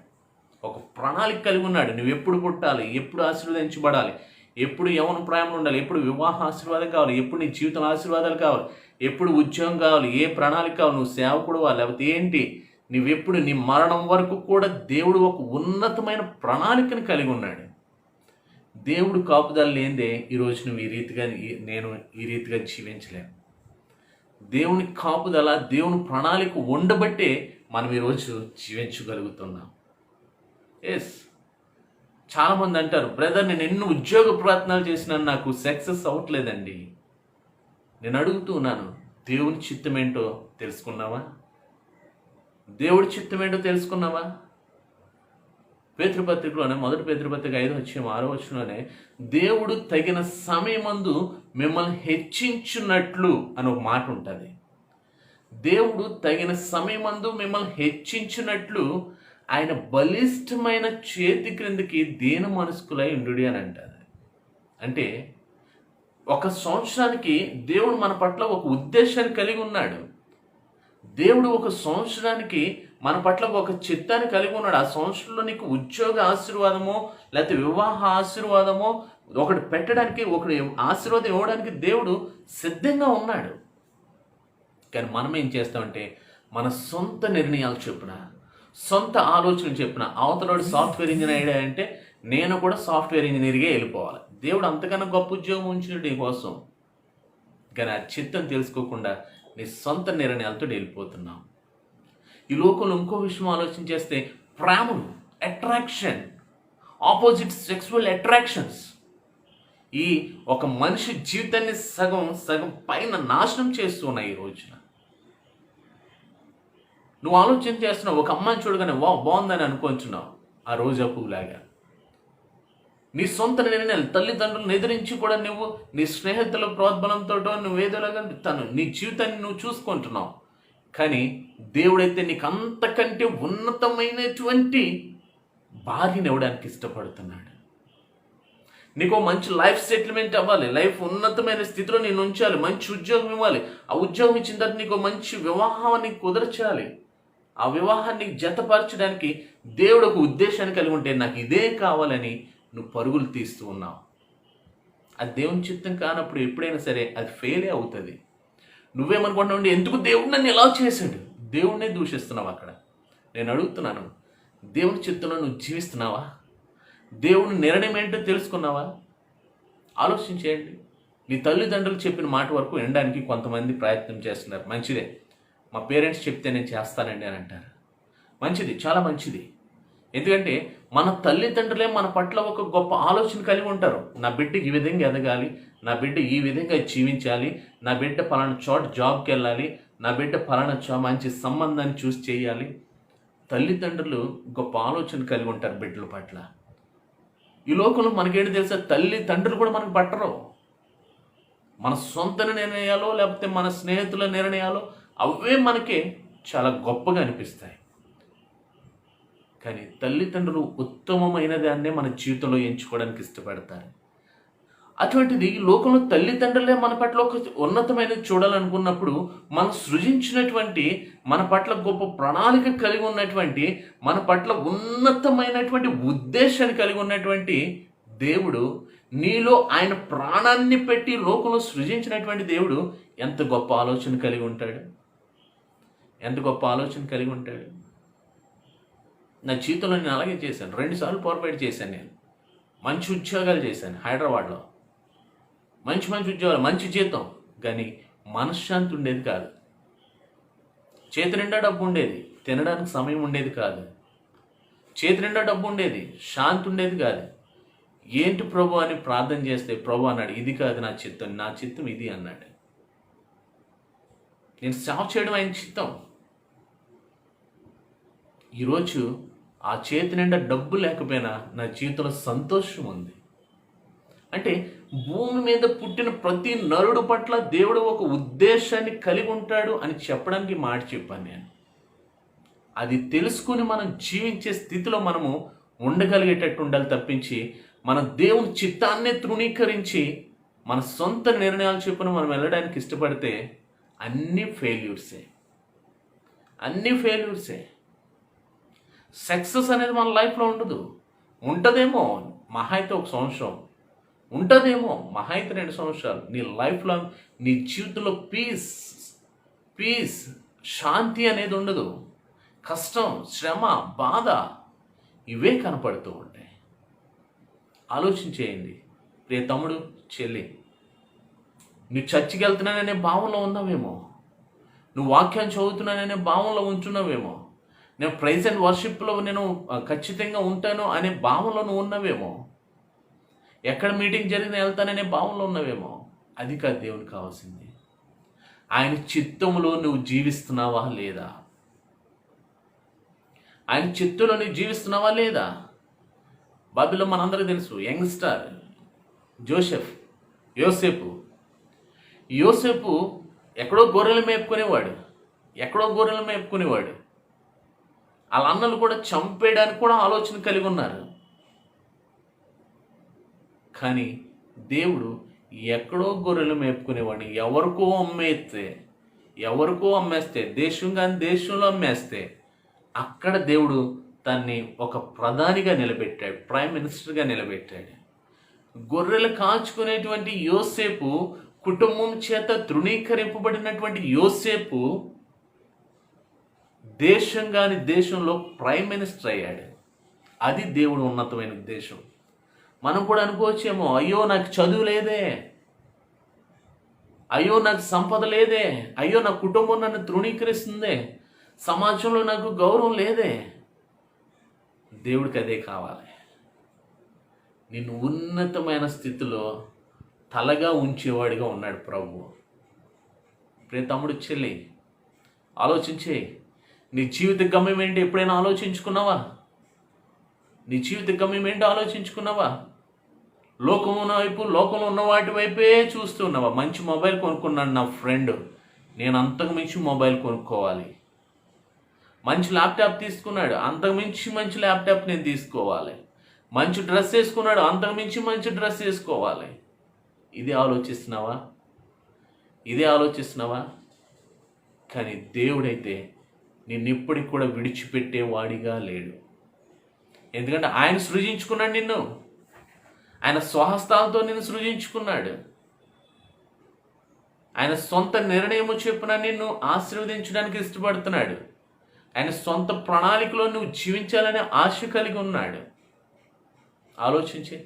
ఒక ప్రణాళిక కలిగి ఉన్నాడు. నువ్వు ఎప్పుడు పుట్టాలి, ఎప్పుడు ఆశీర్వదించబడాలి, ఎప్పుడు యవ్వన ప్రాయంలో ఉండాలి, ఎప్పుడు వివాహ ఆశీర్వాదం కావాలి, ఎప్పుడు నీ జీవితం ఆశీర్వాదాలు కావాలి, ఎప్పుడు ఉద్యోగం కావాలి, ఏ ప్రణాళిక కావాలి, నువ్వు సేవకుడువా లేకపోతే ఏంటి, నువ్వెప్పుడు నీ మరణం వరకు కూడా దేవుడు ఒక ఉన్నతమైన ప్రణాళికను కలిగి ఉన్నాడు. దేవుడు కాపుదల లేనిదే ఈరోజు నువ్వు ఈ రీతిగా, నేను ఈ రీతిగా జీవించలేను. దేవుని కాపుదల, దేవుని ప్రణాళిక ఉండబట్టే మనం ఈరోజు జీవించగలుగుతున్నాం. ఎస్, చాలామంది అంటారు, బ్రదర్ నేను ఎన్నో ఉద్యోగ ప్రయత్నాలు చేసినా నాకు సక్సెస్ అవ్వట్లేదండి. నేను అడుగుతున్నాను, దేవుని చిత్తం ఏంటో తెలుసుకున్నావా? దేవుడి చిత్తం ఏంటో తెలుసుకున్నావా? పేతృపత్రికలోనే, మొదటి పేతృపత్రిక 5:6 దేవుడు తగిన సమయమందు మిమ్మల్ని హెచ్చించున్నట్లు అని ఒక మాట ఉంటుంది. దేవుడు తగిన సమయమందు మిమ్మల్ని హెచ్చించినట్లు ఆయన బలిష్టమైన చేతి క్రిందకి దీన మనస్కులై ఉండు అని అంటారు. అంటే ఒక సంవత్సరానికి దేవుడు మన పట్ల ఒక ఉద్దేశాన్ని కలిగి ఉన్నాడు. దేవుడు ఒక సంవత్సరానికి మన పట్ల ఒక చిత్తాన్ని కలిగి ఉన్నాడు. ఆ సంవత్సరంలో నీకు ఉద్యోగ ఆశీర్వాదమో లేకపోతే వివాహ ఆశీర్వాదమో ఒకటి పెట్టడానికి, ఒకటి ఆశీర్వాదం ఇవ్వడానికి దేవుడు సిద్ధంగా ఉన్నాడు. కానీ మనం ఏం చేస్తామంటే మన సొంత నిర్ణయాలు చెప్పిన, సొంత ఆలోచనలు చెప్పిన, అవతలవాడు సాఫ్ట్వేర్ ఇంజనీర్ అంటే నేను కూడా సాఫ్ట్వేర్ ఇంజనీర్గా వెళ్ళిపోవాలి. దేవుడు అంతకన్నా గొప్ప ఉద్యోగం ఉంచినట్టు నీ కోసం. కానీ ఆ చిత్తం తెలుసుకోకుండా నీ సొంత నిర్ణయాలతో వెళ్ళిపోతున్నావు. ఈ లోకంలో ఇంకో విషయం ఆలోచించేస్తే ప్రేమలు, అట్రాక్షన్, ఆపోజిట్ సెక్సువల్ అట్రాక్షన్స్ ఈ ఒక మనిషి జీవితాన్ని సగం సగం పైన నాశనం చేస్తున్నాయి ఈ రోజున. నువ్వు ఆలోచన చేస్తున్నావు, ఒక అమ్మాయిని చూడగానే వా బాగుందని అనుకుంటున్నావు, ఆ రోజా పువ్వులాగా. నీ సొంత నిర్ణయాలు, తల్లిదండ్రులను ఎదిరించి కూడా నువ్వు నీ స్నేహితుల ప్రోద్బలంతో నువ్వేదోలాగా నీ జీవితాన్ని నువ్వు చూసుకుంటున్నావు. కానీ దేవుడైతే నీకు అంతకంటే ఉన్నతమైనటువంటి భార్యను ఇవ్వడానికి ఇష్టపడుతున్నాడు. నీకు మంచి లైఫ్ సెటిల్మెంట్ అవ్వాలి, లైఫ్ ఉన్నతమైన స్థితిలో నేను ఉంచాలి, మంచి ఉద్యోగం ఇవ్వాలి. ఆ ఉద్యోగం ఇచ్చిన తర్వాత నీకు మంచి వివాహాన్ని కుదర్చాలి. ఆ వివాహాన్ని జతపరచడానికి దేవుడు ఒక ఉద్దేశాన్ని కలిగి ఉంటే నాకు ఇదే కావాలని నువ్వు పరుగులు తీస్తూ ఉన్నావు. అది దేవుని చిత్తం కానప్పుడు ఎప్పుడైనా సరే అది ఫెయిలే అవుతుంది. నువ్వేమనుకుంటున్నావు, ఎందుకు దేవుడు నన్ను ఎలా చేశాడు, దేవుడినే దూషిస్తున్నావు. అక్కడ నేను అడుగుతున్నాను, దేవుని చిత్తంలో నువ్వు జీవిస్తున్నావా? దేవుని నిర్ణయం ఏంటో తెలుసుకున్నావా? ఆలోచించేయండి. నీ తల్లిదండ్రులు చెప్పిన మాట వరకు వినడానికి కొంతమంది ప్రయత్నం చేస్తున్నారు. మంచిదే, మా పేరెంట్స్ చెప్తే నేను చేస్తానండి అని అంటారు. మంచిది, చాలా మంచిది. ఎందుకంటే మన తల్లిదండ్రులే మన పట్ల ఒక గొప్ప ఆలోచన కలిగి ఉంటారు. నా బిడ్డకి ఈ విధంగా ఎదగాలి, నా బిడ్డ ఈ విధంగా జీవించాలి, నా బిడ్డ పలానా చోట జాబ్కి వెళ్ళాలి, నా బిడ్డ పలానా మంచి సంబంధాన్ని చూసి చేయాలి. తల్లిదండ్రులు గొప్ప ఆలోచన కలిగి ఉంటారు బిడ్డల పట్ల. ఈ లోకంలో మనకేంటి తెలుసా, తల్లిదండ్రులు కూడా మనకు పట్టరు. మన సొంత నిర్ణయాలు లేకపోతే మన స్నేహితుల నిర్ణయాలు అవే మనకి చాలా గొప్పగా అనిపిస్తాయి. కానీ తల్లిదండ్రులు ఉత్తమమైన దాన్నే మన జీవితంలో ఎంచుకోవడానికి ఇష్టపడతారు. అటువంటిది లోకంలో తల్లిదండ్రులే మన పట్ల ఒక ఉన్నతమైనది చూడాలనుకున్నప్పుడు మనం సృజించినటువంటి, మన పట్ల గొప్ప ప్రణాళిక కలిగి ఉన్నటువంటి, మన పట్ల ఉన్నతమైనటువంటి ఉద్దేశాన్ని కలిగి ఉన్నటువంటి దేవుడు, నీలో ఆయన ప్రాణాన్ని పెట్టి లోకంలో సృజించినటువంటి దేవుడు ఎంత గొప్ప ఆలోచన కలిగి ఉంటాడు, ఎంత గొప్ప ఆలోచన కలిగి ఉంటాడు. నా జీవితంలో నేను అలాగే చేశాను. 2 సార్లు పొరపాటు చేశాను. నేను మంచి ఉద్యోగాలు చేశాను హైదరాబాద్లో, మంచి ఉద్యోగాలు, మంచి జీతం, కానీ మనశ్శాంతి ఉండేది కాదు. చేతి నిండా డబ్బు ఉండేది, తినడానికి సమయం ఉండేది కాదు. చేతి నిండా డబ్బు ఉండేది, శాంతి ఉండేది కాదు. ఏంటి ప్రభు అని ప్రార్థన చేస్తే ప్రభు అన్నాడు, ఇది కాదు నా చిత్తం ఇది అన్నాడు. నేను సేవ చేయడం ఆయన చిత్తం. ఈరోజు ఆ చేతి నిండా డబ్బు లేకపోయినా నా జీవితంలో సంతోషం ఉంది. అంటే భూమి మీద పుట్టిన ప్రతి నరుడు పట్ల దేవుడు ఒక ఉద్దేశాన్ని కలిగి ఉంటాడు అని చెప్పడానికి మాట చెప్పాను నేను. అది తెలుసుకుని మనం జీవించే స్థితిలో మనము ఉండగలిగేటట్టు ఉండాలి తప్పించి, మన దేవుని చిత్తాన్నే తృణీకరించి మన సొంత నిర్ణయాలు చొప్పున మనం వెళ్ళడానికి ఇష్టపడితే అన్నీ ఫెయిల్యూర్సే. సక్సెస్ అనేది మన లైఫ్లో ఉండదు. ఉంటుందేమో మహా అయితే 1 సంవత్సరం, ఉంటుందేమో మహా అయితే 2 సంవత్సరాలు. నీ లైఫ్లో, నీ జీవితంలో పీస్ శాంతి అనేది ఉండదు. కష్టం, శ్రమ, బాధ ఇవే కనపడుతూ ఉంటాయి. ఆలోచించేయండి ప్రియ తమ్ముడు, చెల్లి. నువ్వు చర్చికి వెళ్తున్నాననే భావంలో ఉన్నావేమో, నువ్వు వాక్యాన్ని చదువుతున్నాననే భావంలో ఉంటున్నావేమో, నేను ప్రైజ్ అండ్ వర్షిప్లో నేను ఖచ్చితంగా ఉంటాను అనే భావంలో నువ్వు ఉన్నావేమో, ఎక్కడ మీటింగ్ జరిగినా వెళ్తాననే భావంలో ఉన్నావేమో. అది కాదు దేవునికి కావాల్సింది. ఆయన చిత్తంలో నువ్వు జీవిస్తున్నావా లేదా? ఆయన చిత్తంలో నువ్వు జీవిస్తున్నావా లేదా? బైబిల్లో మనందరికీ తెలుసు, యంగ్స్టార్ యోసేపు ఎక్కడో గొర్రెలు మేపుకునేవాడు. వాళ్ళ అన్నలు కూడా చంపేయడానికి కూడా ఆలోచన కలిగి ఉన్నారు. కానీ దేవుడు ఎక్కడో గొర్రెలు మేపుకునేవాడిని ఎవరికో అమ్మేస్తే, దేశం కానీ దేశంలో అమ్మేస్తే, అక్కడ దేవుడు తన్ని ఒక ప్రధానిగా నిలబెట్టాడు, ప్రైమ్ మినిస్టర్గా నిలబెట్టాడు. గొర్రెలు కాచుకునేటువంటి యోసేపు, కుటుంబం చేత తృణీకరింపబడినటువంటి యోసేపు దేశం కాని దేశంలో ప్రైమ్ మినిస్టర్ అయ్యాడు. అది దేవుడు ఉన్నతమైన ఉద్దేశం. మనం కూడా అనుకోవచ్చేమో, అయ్యో నాకు చదువు లేదే, అయ్యో నాకు సంపద లేదే, అయ్యో నా కుటుంబం నన్ను తృణీకరిస్తుందే, సమాజంలో నాకు గౌరవం లేదే. దేవుడికి అదే కావాలి. నిన్ను ఉన్నతమైన స్థితిలో తలగా ఉంచేవాడిగా ఉన్నాడు ప్రభువు. ప్రియ తమ్ముడు, చెల్లి, ఆలోచించే. నీ జీవిత గమ్యం ఏంటి ఎప్పుడైనా ఆలోచించుకున్నావా? లోకంలో ఉన్న వాటి వైపే చూస్తున్నావా? మంచి మొబైల్ కొనుక్కున్నాడు నా ఫ్రెండ్, నేను అంతకు మించి మొబైల్ కొనుక్కోవాలి. మంచి ల్యాప్టాప్ తీసుకున్నాడు, అంతకు మించి మంచి ల్యాప్టాప్ నేను తీసుకోవాలి. మంచి డ్రెస్ వేసుకున్నాడు, అంతకు మించి మంచి డ్రెస్ వేసుకోవాలి. ఇదే ఆలోచిస్తున్నావా? కానీ దేవుడైతే నిన్నెప్పటికి కూడా విడిచిపెట్టేవాడిగా లేడు. ఎందుకంటే ఆయన సృజించుకున్నాడు నిన్ను, ఆయన స్వహస్తాలతో నిన్ను సృజించుకున్నాడు. ఆయన సొంత నిర్ణయము చొప్పున నిన్ను ఆశీర్వదించడానికి ఇష్టపడుతున్నాడు. ఆయన సొంత ప్రణాళికలో నువ్వు జీవించాలనే ఆశ కలిగి ఉన్నాడు. ఆలోచించే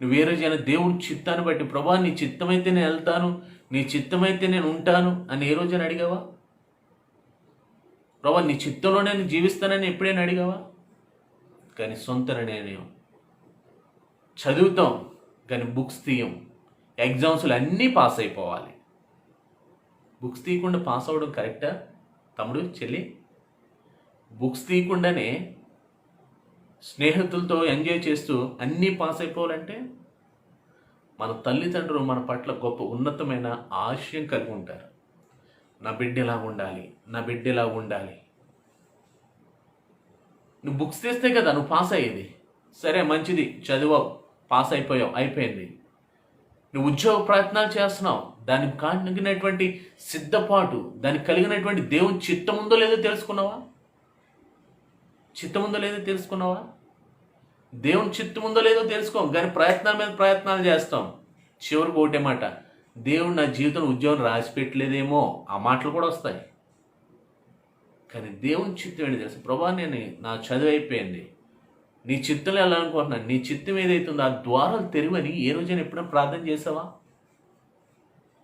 నువ్వు ఏ రోజైనా దేవుడి చిత్తాన్ని బట్టి, ప్రభా నీ చిత్తమైతే నేను వెళ్తాను, నీ చిత్తమైతే నేను ఉంటాను అని ఏ రోజైనా అడిగావా? ప్రభా నీ చిత్తంలో నేను జీవిస్తానని ఎప్పుడైనా అడిగావా? కానీ సొంత నిర్ణయం. చదువుతాం కానీ బుక్స్ తీయం. ఎగ్జామ్స్లో అన్నీ పాస్ అయిపోవాలి. బుక్స్ తీయకుండా పాస్ అవ్వడం కరెక్టా తమ్ముడు, చెల్లి? బుక్స్ తీయకుండానే స్నేహితులతో ఎంజాయ్ చేస్తూ అన్నీ పాస్ అయిపోవాలంటే మన తల్లిదండ్రులు మన పట్ల గొప్ప ఉన్నతమైన ఆశయం కలిగి ఉంటారు. నా బిడ్డ ఎలా ఉండాలి. నువ్వు బుక్స్ తీస్తే కదా నువ్వు పాస్ అయ్యేది. సరే మంచిది, చదివావు, పాస్ అయిపోయావు, అయిపోయింది. నువ్వు ఉద్యోగ ప్రయత్నాలు చేస్తున్నావు, దానికి కలిగినటువంటి సిద్ధపాటు, దానికి కలిగినటువంటి దేవుని చిత్తం ఉందో లేదో తెలుసుకున్నావా? చిత్తం ఉందో లేదో తెలుసుకున్నావా? దేవుని చిత్తం ఉందో లేదో తెలుసుకోం, కానీ ప్రయత్నాల మీద ప్రయత్నాలు చేస్తాం. చివరికి ఒకటే మాట, దేవుడు నా జీవితంలో ఉద్యోగం రాసి పెట్టలేదేమో, ఆ మాటలు కూడా వస్తాయి. కానీ దేవుని చిత్తం ఏంటి తెలుసు? ప్రభా, నేను నా చదువు అయిపోయింది, నీ చిత్తంలో వెళ్ళాలనుకుంటున్నాను, నీ చిత్తం ఏదైతుందో ఆ ద్వారాలు తెరువని ఏ రోజైనా ఎప్పుడైనా ప్రార్థన చేసావా?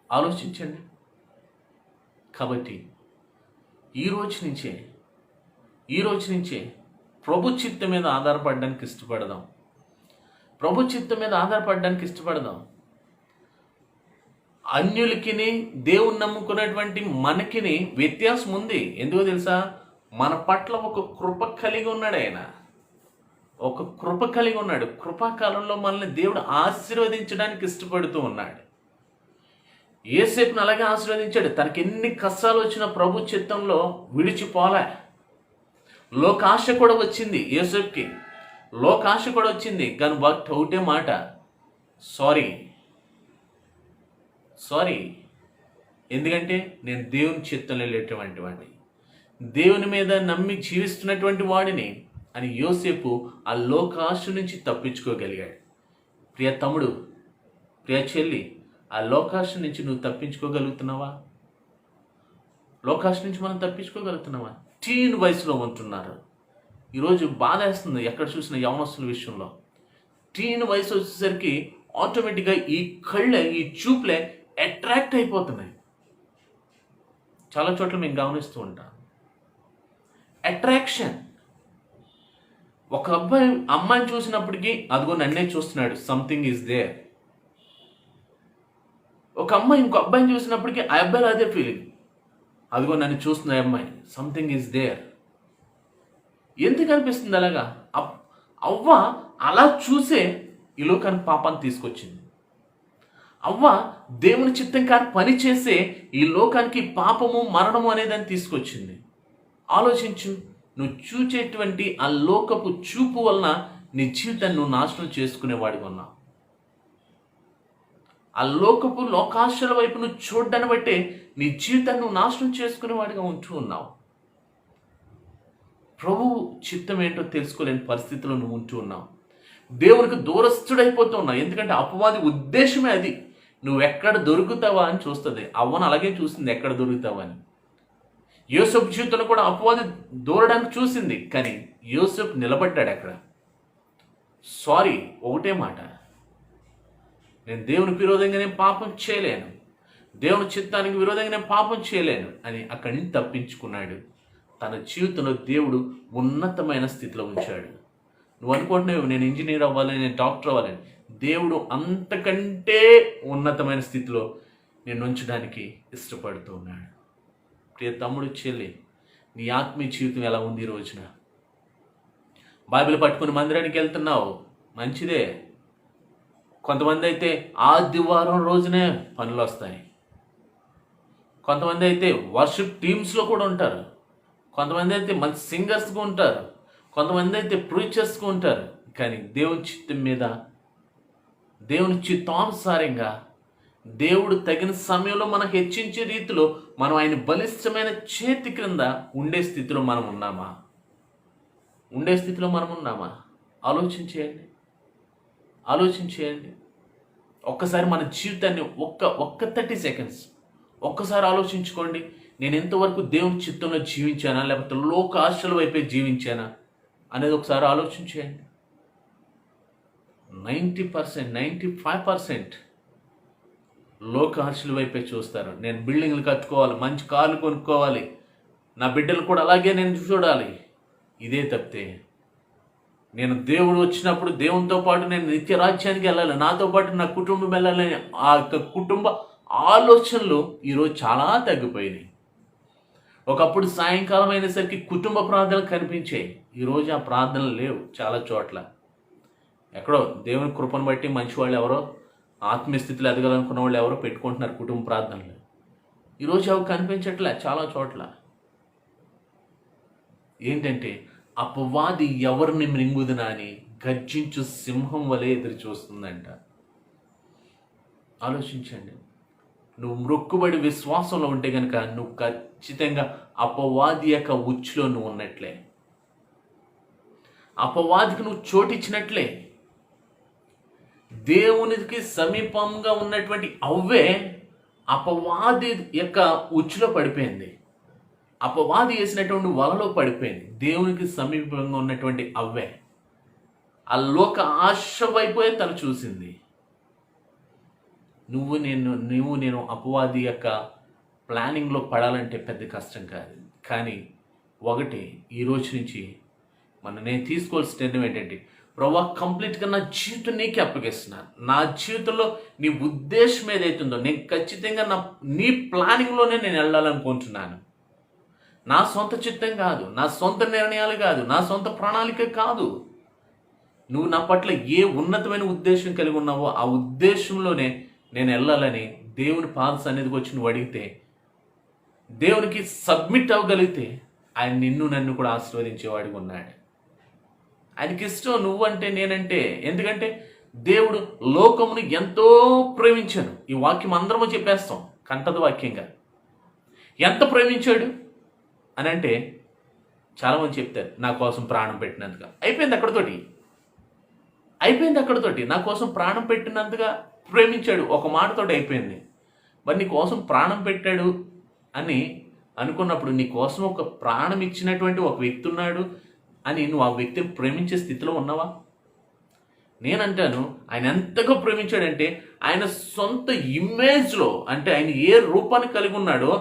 ఆలోచించండి. కాబట్టి ఈ రోజు నుంచే ప్రభు చిత్తం మీద ఆధారపడడానికి ఇష్టపడదాం. ప్రభు చిత్తం మీద ఆధారపడడానికి ఇష్టపడదాం. అన్యులకి దేవుని నమ్ముకున్నటువంటి మనకిని వ్యత్యాసం ఉంది. ఎందుకో తెలుసా? మన పట్ల ఒక కృప కలిగి ఉన్నాడు. ఆయన ఒక కృప కలిగి ఉన్నాడు. కృపాకాలంలో మనల్ని దేవుడు ఆశీర్వదించడానికి ఇష్టపడుతూ ఉన్నాడు. యోసేపును అలాగే ఆశీర్వదించాడు. తనకి ఎన్ని కష్టాలు వచ్చినా ప్రభు చిత్తంలో విడిచిపోలే. లోకాశ కూడా వచ్చింది యోసేపుకి, లోకాశ కూడా వచ్చింది. కానీ ఒకటే మాట, సారీ. ఎందుకంటే నేను దేవుని చిత్తంలో వెళ్ళేటువంటి వాడిని, దేవుని మీద నమ్మి జీవిస్తున్నటువంటి వాడిని అని యోసేపు ఆ లోకాశ నుంచి తప్పించుకోగలిగాడు. ప్రియ తమ్ముడు, ప్రియ చెల్లి, ఆ లోకాశ నుంచి నువ్వు తప్పించుకోగలుగుతున్నావా? లోకాశ నుంచి మనం తప్పించుకోగలుగుతున్నావా? టీన్ వయసులో ఉంటున్నారు. ఈరోజు బాధ వేస్తుంది ఎక్కడ చూసిన యవనస్తుల విషయంలో. టీన్ వయసు వచ్చేసరికి ఆటోమేటిక్గా ఈ కళ్ళే, ఈ చూపులే అట్రాక్ట్ అయిపోతున్నాయి. చాలా చోట్ల మేము గమనిస్తూ ఉంటాం. అట్రాక్షన్. ఒక అమ్మాయిని చూసినప్పటికీ అదిగో నన్నే చూస్తున్నాడు, సంథింగ్ ఈజ్ దేర్. ఒక అమ్మాయి ఇంకో అబ్బాయిని చూసినప్పటికీ ఆ అబ్బాయిలో అదే ఫీలింగ్, అదిగో నన్ను చూస్తున్న అమ్మాయి, సంథింగ్ ఈజ్ దేర్. ఎందుకు అనిపిస్తుంది అలాగా? అవ్వ అలా చూసే ఈ లోకానికి పాపాన్ని తీసుకొచ్చింది. అవ్వ దేవుని చిత్తం కాని పని చేసే ఈ లోకానికి పాపము, మరణము అనేదాన్ని తీసుకొచ్చింది. ఆలోచించు, నువ్వు చూచేటువంటి ఆ లోకపు చూపు వలన నీ జీవితాన్ని నువ్వు నాశనం చేసుకునేవాడిగా ఉన్నావు. ఆ లోకాశల వైపు నువ్వు చూడ్డాన్ని బట్టే నీ జీవితాన్ని నువ్వు నాశనం చేసుకునేవాడిగా ఉంటూ ఉన్నావు. ప్రభు చిత్తం ఏంటో తెలుసుకోలేని పరిస్థితిలో నువ్వు ఉంటూ ఉన్నావు. దేవునికి దూరస్తుడైపోతూ ఉన్నావు. ఎందుకంటే అపవాది ఉద్దేశమే అది, నువ్వు ఎక్కడ దొరుకుతావా అని చూస్తుంది. అవ్వను అలాగే చూసింది, ఎక్కడ దొరుకుతావా అని. యోసేపు జీవితంలో కూడా అపవాది దూరడానికి చూసింది, కానీ యోసేపు నిలబడ్డాడు అక్కడ. ఒకటే మాట, నేను దేవునికి విరోధంగా నేను పాపం చేయలేను, దేవుని చిత్తానికి విరోధంగా నేను పాపం చేయలేను అని అక్కడి నుంచి తప్పించుకున్నాడు. తన జీవితంలో దేవుడు ఉన్నతమైన స్థితిలో ఉంచాడు. నువ్వు అనుకుంటున్నావు నేను ఇంజనీర్ అవ్వాలని, నేను డాక్టర్ అవ్వాలని. దేవుడు అంతకంటే ఉన్నతమైన స్థితిలో నేను ఉంచడానికి ఇష్టపడుతూ ఉన్నాడు. ప్రియ తమ్ముడు, చెల్లి, నీ ఆత్మీయ జీవితం ఎలా ఉంది ఈ రోజున? బైబిల్ పట్టుకుని మందిరానికి వెళ్తున్నావు, మంచిదే. కొంతమంది అయితే ఆదివారం రోజునే పనులు వస్తాయి. కొంతమంది అయితే వర్షిప్ టీమ్స్లో కూడా ఉంటారు. కొంతమంది అయితే మంచి సింగర్స్గా ఉంటారు. కొంతమంది అయితే ప్రీచర్స్గా ఉంటారు. కానీ దేవుని చిత్తం మీద, దేవుని చిత్తానుసారంగా, దేవుడు తగిన సమయంలో మనకు హెచ్చించే రీతిలో మనం ఆయన బలిష్టమైన చేతి క్రింద ఉండే స్థితిలో మనం ఉన్నామా? ఆలోచించేయండి. ఒక్కసారి మన జీవితాన్ని ఒక్క 30 సెకండ్స్ ఒక్కసారి ఆలోచించుకోండి. నేను ఎంతవరకు దేవుని చిత్తంలో జీవించానా, లేకపోతే లోక ఆశల వైపే జీవించానా అనేది ఒకసారి ఆలోచించేయండి. 90%, 95% లోక ఆశల వైపే చూస్తారు. నేను బిల్డింగ్లు కట్టుకోవాలి, మంచి కార్లు కొనుక్కోవాలి, నా బిడ్డలు కూడా అలాగే నేను చూడాలి. ఇదే తప్పితే నేను దేవుడు వచ్చినప్పుడు దేవునితో పాటు నేను నిత్య రాజ్యానికి వెళ్ళాలి, నాతో పాటు నా కుటుంబం వెళ్ళాలని ఆ యొక్క కుటుంబ ఆలోచనలు ఈరోజు చాలా తగ్గిపోయినాయి. ఒకప్పుడు సాయంకాలం అయినసరికి కుటుంబ ప్రార్థనలు కనిపించాయి. ఈరోజు ఆ ప్రార్థనలు లేవు చాలా చోట్ల. ఎక్కడో దేవుని కృపను బట్టి మంచి వాళ్ళు ఎవరో, ఆత్మీయ స్థితిలో ఎదగాలనుకున్న వాళ్ళు ఎవరో పెట్టుకుంటున్నారు కుటుంబ ప్రార్థనలు. ఈరోజు అవి కనిపించట్లే చాలా చోట్ల. ఏంటంటే అపవాది ఎవరిని మృంగుదునా అని గర్జించు సింహం వలె ఎదురు చూస్తుందంట. ఆలోచించండి. నువ్వు మొక్కుబడి విశ్వాసంలో ఉంటే కనుక నువ్వు ఖచ్చితంగా అపవాది యొక్క ఉచ్చులో నువ్వు ఉన్నట్లే, అపవాదికి నువ్వు చోటిచ్చినట్లే. దేవునికి సమీపంగా ఉన్నటువంటి అవ్వే అపవాది యొక్క ఉచ్చులో పడిపోయింది, అపవాది వేసినటువంటి వలలో పడిపోయింది. దేవునికి సమీపంగా ఉన్నటువంటి అవ్వే ఆ లోక ఆశ వైపోయే తను చూసింది. నువ్వు నేను అపవాది యొక్క ప్లానింగ్లో పడాలంటే పెద్ద కష్టం కాదు. కానీ ఒకటి, ఈ రోజు నుంచి నేను తీసుకోవాల్సిన నిర్ణయం ఏంటంటే, ప్రభా కంప్లీట్గా నా జీవితం నీకే అప్పగిస్తున్నాను. నా జీవితంలో నీ ఉద్దేశం ఏదైతుందో నేను ఖచ్చితంగా నీ ప్లానింగ్లోనే నేను వెళ్ళాలనుకుంటున్నాను. నా సొంత చిత్తం కాదు, నా సొంత నిర్ణయాలు కాదు, నా సొంత ప్రణాళిక కాదు. నువ్వు నా పట్ల ఏ ఉన్నతమైన ఉద్దేశం కలిగి ఉన్నావో ఆ ఉద్దేశంలోనే నేను వెళ్ళాలని దేవుని పాద సన్నిధికి వచ్చి నువ్వు అడిగితే, దేవునికి సబ్మిట్ అవ్వగలిగితే ఆయన నిన్ను నన్ను కూడా ఆశీర్వదించేవాడిగా ఉన్నాడు. ఆయనకి ఇష్టం నువ్వంటే నేనంటే. ఎందుకంటే దేవుడు లోకమును ఎంతో ప్రేమించాను. ఈ వాక్యం అందరము చెప్పేస్తాం కంటద వాక్యంగా. ఎంత ప్రేమించాడు అని అంటే చాలామంది చెప్తారు, నా కోసం ప్రాణం పెట్టినందుగా. అయిపోయింది అక్కడితోటి. నా కోసం ప్రాణం పెట్టినందుగా ప్రేమించాడు, ఒక మాటతోటి అయిపోయింది. మరి నీ కోసం ప్రాణం పెట్టాడు అని అనుకున్నప్పుడు నీ కోసం ఒక ప్రాణం ఇచ్చినటువంటి ఒక వ్యక్తి ఉన్నాడు అని నువ్వు ఆ వ్యక్తిని ప్రేమించే స్థితిలో ఉన్నావా? నేనంటాను, ఆయన ఎంతగా ప్రేమించాడంటే ఆయన సొంత ఇమేజ్లో, అంటే ఆయన ఏ రూపాన్ని కలిగి ఉన్నాడో,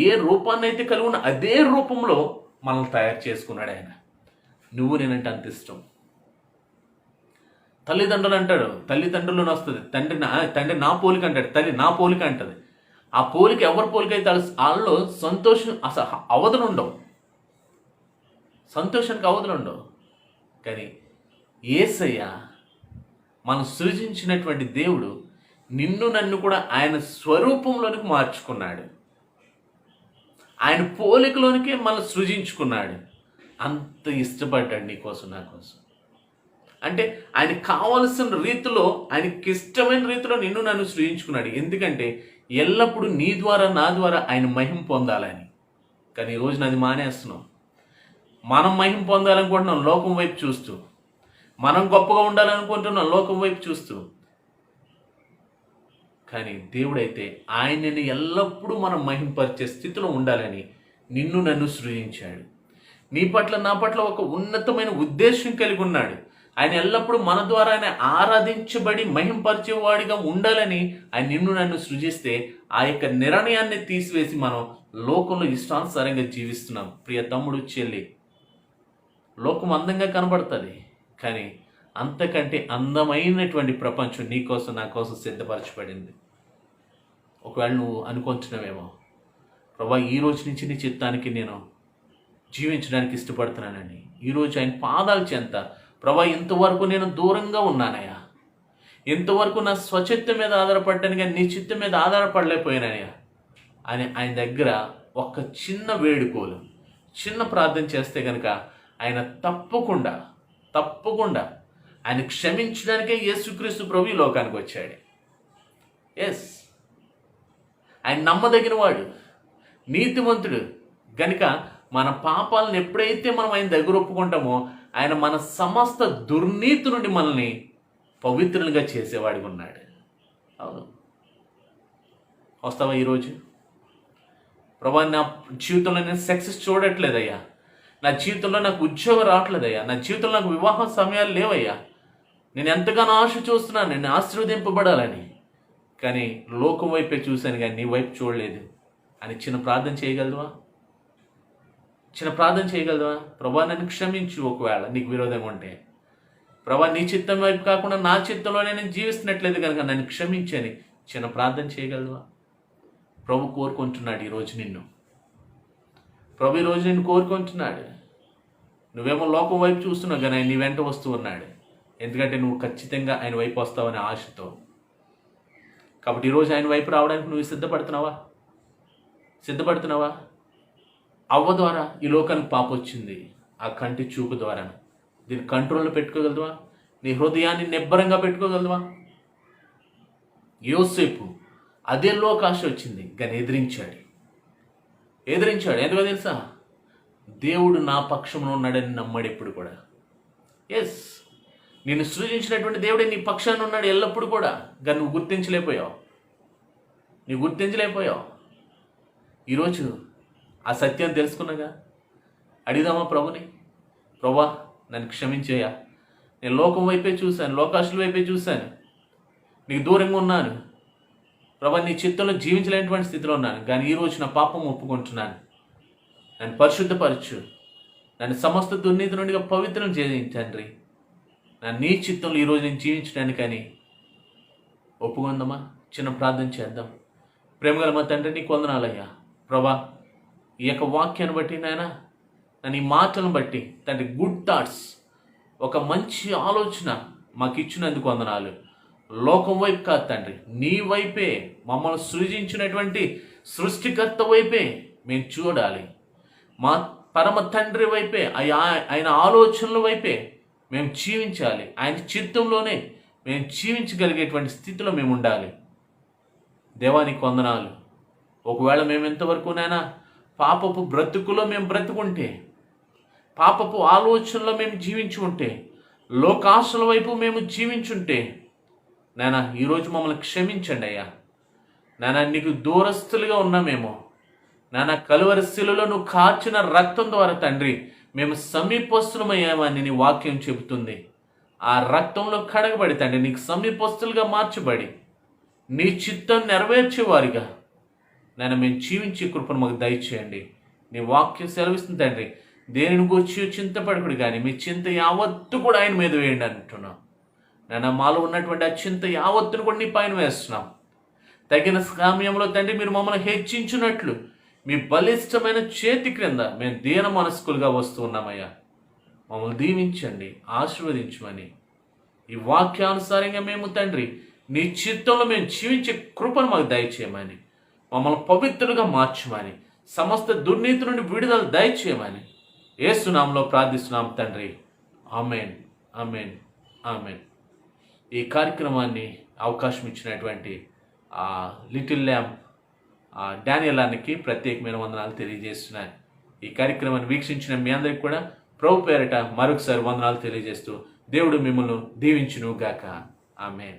ఏ రూపాన్ని అయితే కలిగి ఉన్న అదే రూపంలో మనల్ని తయారు చేసుకున్నాడు ఆయన. నేనంటే అంత ఇష్టం. తల్లిదండ్రులు అంటాడు, తల్లిదండ్రులను వస్తుంది, తండ్రి నా పోలిక అంటాడు, తల్లి నా పోలిక అంటది. ఆ పోలిక ఎవరి పోలిక అయితే వాళ్ళలో సంతోషం అసలు అవధులుండవు, సంతోషానికి అవధులుండవు. కానీ యేసయ్య మనం సృజించినటువంటి దేవుడు నిన్ను నన్ను కూడా ఆయన స్వరూపంలోనికి మార్చుకున్నాడు, ఆయన పోలికలోనికి మనం సృజించుకున్నాడు. అంత ఇష్టపడ్డాడు నీ కోసం, నా కోసం. అంటే ఆయనకు కావలసిన రీతిలో, ఆయనకి ఇష్టమైన రీతిలో నిన్ను నన్ను సృజించుకున్నాడు. ఎందుకంటే ఎల్లప్పుడూ నీ ద్వారా నా ద్వారా ఆయన మహిమ పొందాలని. కానీ ఈ రోజున అది మానేస్తున్నాం. మనం మహిమ పొందాలనుకుంటున్నాం లోకం వైపు చూస్తూ, మనం గొప్పగా ఉండాలనుకుంటున్నాం లోకం వైపు చూస్తూ. కానీ దేవుడైతే ఆయనని ఎల్లప్పుడూ మనం మహింపరిచే స్థితిలో ఉండాలని నిన్ను నన్ను సృజించాడు. నీ పట్ల నా పట్ల ఒక ఉన్నతమైన ఉద్దేశం కలిగి ఉన్నాడు. ఆయన ఎల్లప్పుడూ మన ద్వారా ఆయన ఆరాధించబడి మహింపరిచేవాడిగా ఉండాలని ఆయన నిన్ను నన్ను సృజిస్తే ఆ యొక్క నిర్ణయాన్ని తీసివేసి మనం లోకంలో ఇష్టానుసారంగా జీవిస్తున్నాం. ప్రియ తమ్ముడు, చెల్లి, లోకం అందంగా కనబడుతుంది, కానీ అంతకంటే అందమైనటువంటి ప్రపంచం నీ కోసం నా కోసం సిద్ధపరచబడింది. ఒకవేళ నువ్వు అనుకుంటున్నావేమో, ప్రభా ఈ రోజు నుంచి నీ చిత్తానికి నేను జీవించడానికి ఇష్టపడుతున్నానని. ఈరోజు ఆయన పాదాల చెంత, ప్రభా ఇంతవరకు నేను దూరంగా ఉన్నానయ్యా, ఇంతవరకు నా స్వచిత్తం మీద ఆధారపడ్డాను కానీ నీ చిత్తం మీద ఆధారపడలేకపోయానయ్యా అని ఆయన దగ్గర ఒక చిన్న వేడుకోలు, చిన్న ప్రార్థన చేస్తే కనుక ఆయన తప్పకుండా ఆయన క్షమించడానికే యేసుక్రీస్తు ప్రభు ఈ లోకానికి వచ్చాడు. ఎస్, ఆయన నమ్మదగిన వాడు, నీతిమంతుడు గనుక మన పాపాలను ఎప్పుడైతే మనం ఆయన దగ్గర ఒప్పుకుంటామో ఆయన మన సమస్త దుర్నీతి నుండి మనల్ని పవిత్రులుగా చేసేవాడిగా ఉన్నాడు. అవును, వస్తావా ఈరోజు? ప్రభా నా జీవితంలో నేను సక్సెస్ చూడట్లేదయ్యా, నా జీవితంలో నాకు ఉద్యోగం రావట్లేదయ్యా, నా జీవితంలో నాకు వివాహ సమయాలు లేవయ్యా, నేను ఎంతగానో ఆశ చూస్తున్నాను నేను ఆశీర్వదింపబడాలని, కానీ లోకం వైపే చూశాను కానీ నీ వైపు చూడలేదు అని చిన్న ప్రార్థన చేయగలవా? ప్రభా నన్ను క్షమించు, ఒకవేళ నీకు విరోధంగా ఉంటే. ప్రభా నీ చిత్తం వైపు కాకుండా నా చిత్తంలోనే నేను జీవిస్తున్నట్లేదు కనుక నన్ను క్షమించని చిన్న ప్రార్థన చేయగలవా? ప్రభు కోరుకుంటున్నాడు ఈరోజు నిన్ను. ప్రభు ఈరోజు నిన్ను కోరుకుంటున్నాడు. నువ్వేమో లోకం వైపు చూస్తున్నావు కానీ ఆయన నీ వెంట వస్తూ ఉన్నాడు. ఎందుకంటే నువ్వు ఖచ్చితంగా ఆయన వైపు వస్తావనే ఆశతో. కాబట్టి ఈరోజు ఆయన వైపు రావడానికి నువ్వు సిద్ధపడుతున్నావా? అవ్వ ద్వారా ఈ లోకానికి పాప వచ్చింది, ఆ కంటి చూపు ద్వారా. దీన్ని కంట్రోల్లో పెట్టుకోగలవా? నీ హృదయాన్ని నిబ్బరంగా పెట్టుకోగలవా? యోసేపు అదే లోకాశ వచ్చింది, కానీ ఎదిరించాడు. ఎందుకో తెలుసా? దేవుడు నా పక్షంలో ఉన్నాడని నమ్మాడు ఎప్పుడు కూడా. ఎస్, నిన్ను సృజించినటువంటి దేవుడే నీ పక్షాన ఉన్నాడు ఎల్లప్పుడు కూడా. కానీ నువ్వు గుర్తించలేకపోయావు. ఈరోజు ఆ సత్యాన్ని తెలుసుకున్నాగా అడిగిదామా ప్రభుని, ప్రభా నన్ను క్షమించేయా, నేను లోకం వైపే చూశాను, లోకాశుల వైపే చూశాను, నీకు దూరంగా ఉన్నాను ప్రభా, నీ చిత్తంలో జీవించలేనటువంటి స్థితిలో ఉన్నాను. కానీ ఈరోజు నా పాపం ఒప్పుకుంటున్నాను, నన్ను పరిశుద్ధపరచు, నన్ను సమస్త దుర్నీతి నుండిగా పవిత్రం చేయండి తండ్రి. నీ చిత్తంలో ఈరోజు నేను జీవించడానికని ఒప్పుకుందామా? చిన్న ప్రార్థన చేద్దాం. ప్రేమగల మా తండ్రి, నీకు వందనాలయ్యా ప్రభా. ఈ యొక్క వాక్యాన్ని బట్టి నాయన, నన్ను ఈ మాటలను బట్టి తండ్రి, గుడ్ థాట్స్, ఒక మంచి ఆలోచన మాకు ఇచ్చినందుకు వందనాలు. లోకం వైపు కాదు తండ్రి, నీ వైపే, మమ్మల్ని సృజించినటువంటి సృష్టికర్త వైపే మేము చూడాలి. మా పరమ తండ్రి వైపే, ఆయన ఆలోచనల వైపే మేము జీవించాలి. ఆయన చిత్తంలోనే మేము జీవించగలిగేటువంటి స్థితిలో మేము ఉండాలి. దేవానికి వందనాలు. ఒకవేళ మేము ఎంతవరకునైనా పాపపు బ్రతుకులో మేము బ్రతుకుంటే, పాపపు ఆలోచనలో మేము జీవించి ఉంటే, లోకాశల వైపు మేము జీవించుంటే, నాయన ఈరోజు మమ్మల్ని క్షమించండి అయ్యా. నాయన నీకు దూరస్తులుగా ఉన్నామేమో, నాయన కలువరి శిలువలో నువ్వు కార్చిన రక్తం ద్వారా తండ్రి మేము సమీపస్తులమయ్యామని నీ వాక్యం చెబుతుంది. ఆ రక్తంలో కడగబడి తండ్రి నీకు సమీపస్తులుగా మార్చబడి నీ చిత్తం నెరవేర్చేవారిగా నేను మేము జీవించే కృపను మాకు దయచేయండి. నీ వాక్యం సెలవిస్తుంది తండ్రి, దేనిని గూర్చి చింతపడకుడు కానీ మీ చింత యావత్తు కూడా ఆయన మీద వేయండి అంటున్నాం. నేను మాలో ఉన్నటువంటి ఆ చింత యావత్తును కూడా నీ పైన వేస్తున్నాం. తగిన సమయంలో తండ్రి మీరు మమ్మల్ని హెచ్చించినట్లు మీ బలిష్టమైన చేతి క్రింద మేము దీన మనస్కులుగా వస్తూ ఉన్నామయ్యా. మమ్మల్ని దీవించండి, ఆశీర్వదించమని, ఈ వాక్యానుసారంగా మేము తండ్రి నీ చిత్తంలో మేము జీవించే కృపను మాకు దయచేయమని, మమ్మల్ని పవిత్రులుగా మార్చమని, సమస్త దుర్నీతి నుండి విడుదల దయచేయమని యేసు నామములో ప్రార్థిస్తున్నాం తండ్రి. Amen, amen, amen. ఈ కార్యక్రమాన్ని అవకాశం ఇచ్చినటువంటి లిటిల్ ల్యాంప్ డానియలానికి ప్రత్యేకమైన వందనాలు తెలియజేస్తున్నాను. ఈ కార్యక్రమాన్ని వీక్షించిన మీ అందరికీ కూడా ప్రభు పేరిట మరొకసారి వందనాలు తెలియజేస్తూ దేవుడు మిమ్మల్ని దీవించును గాక. ఆమెన్.